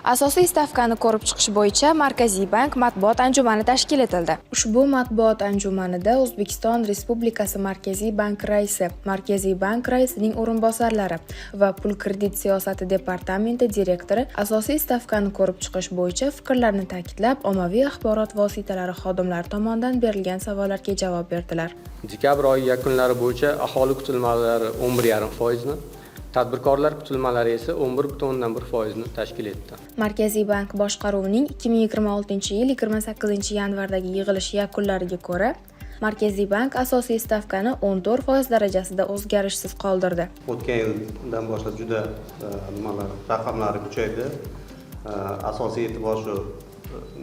Asosiy stavkani ko'rib chiqish bo'yicha Markaziy bank matbuot anjumani tashkil etildi. Ushbu matbuot anjumanida O'zbekiston Respublikasi Markaziy bank raisi, Markaziy bank raisining o'rinbosarlari va pul kredit siyosati departamenti direktori asosiy stavkani ko'rib chiqish bo'yicha fikrlarni ta'kidlab, ommaviy axborot vositalari xodimlari tomonidan berilgan savollarga javob berdilar. Dekabr oyi yakunlari bo'yicha aholi kutilmalari 11,5%, tadbirkorlar kutilmalari esa 11,1% tashkil etdi. Markaziy bank boshqaruvining 2026-yil 28 yanvardagi yig'ilish yakunlariga ko'ra, Markaziy bank asosiy stavkani 14% darajasida o'zgarishsiz qoldirdi. O'tgan yildan boshlab juda raqamlari kuchaydi. Asosiy e'tibor shu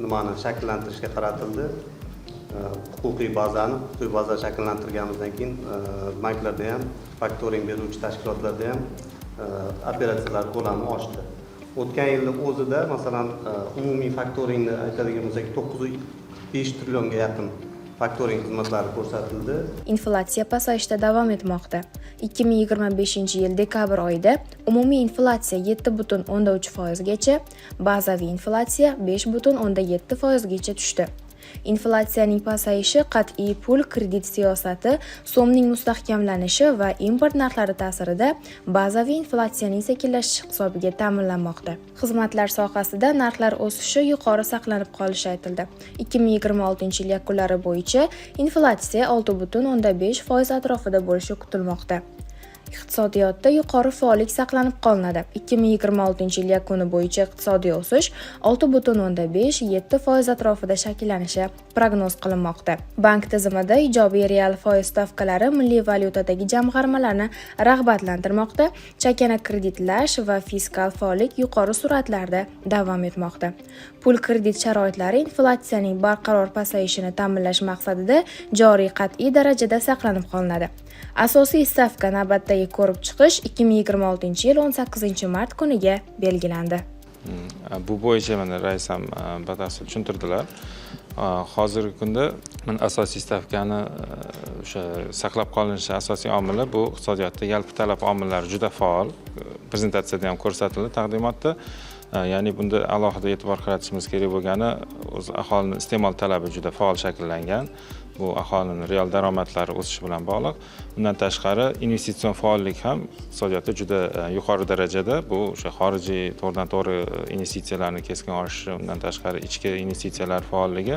nimani shakllantirishga qaratildi. Huquqiy bazani shakllantirganimizdan keyin banklarda ham, faktoring beruvchi tashkilotlarda ham operatsiyalar ko'lami oshdi. O'tgan yilning o'zida, masalan, umumiy faktoringni aytadigan bo'lsak, 9,5 trillionga yaqin faktoring xizmatlari ko'rsatildi. Inflyatsiya pasayishda davom etmoqda. 2025-yil dekabr oyida umumiy inflyatsiya 7,3% gacha, bazaviy inflyatsiya 5,7% gacha tushdi. Inflyatsiyaning pasayishi qat'iy pul kredit siyosati, so'mning mustahkamlanishi va import narxlari ta'sirida bazaviy inflyatsiyaning sekinlashishi hisobiga ta'minlanmoqda. Xizmatlar sohasida narxlar o'sishi yuqori saqlanib qolishi aytildi. 2026-yil yakunlari bo'yicha inflyatsiya 6,5% atrofida bo'lishi kutilmoqda. Iqtisodiyotda yuqori faollik saqlanib qolinadi. 2026-yil yakuni bo'yicha iqtisodiy o'sish 6,5-7% atrofida shakllanishi prognoz qilinmoqda. Bank tizimida ijobiy real foiz stavkalari milliy valyutadagi jamg'armalarni rag'batlantirmoqda, chakana kreditlash va fiskal faollik yuqori sur'atlarda davom etmoqda. Pul kredit sharoitlari inflyatsiyaning barqaror pasayishini ta'minlash maqsadida joriy qat'iy darajada saqlanib qolinadi. Asosiy stavka navbatdagi ko'rib chiqish 2026-yil 18-mart kuniga belgilandi. Bu bo'yicha mana rais ham batafsil tushuntirdilar. Hozirgi kunda asosiy stavkani o'sha saqlab qolinishi asosiy omili bu iqtisodiyotda yalpi talab omillari juda faol. Prezentatsiyada ham ko'rsatildi taqdimotda. Ya'ni bunda alohida e'tibor qaratishimiz kerak bo'lgani, o'z aholining iste'mol talabi juda faol shakllangan. Bu aholining real daromadlari o'sishi bilan bog'liq. Bundan tashqari investitsion faollik ham iqtisodiyotda juda yuqori darajada. Bu o'sha xorijiy to'g'ridan to'g'ri investitsiyalarning keskin oshishi, undan tashqari ichki investitsiyalar faolligi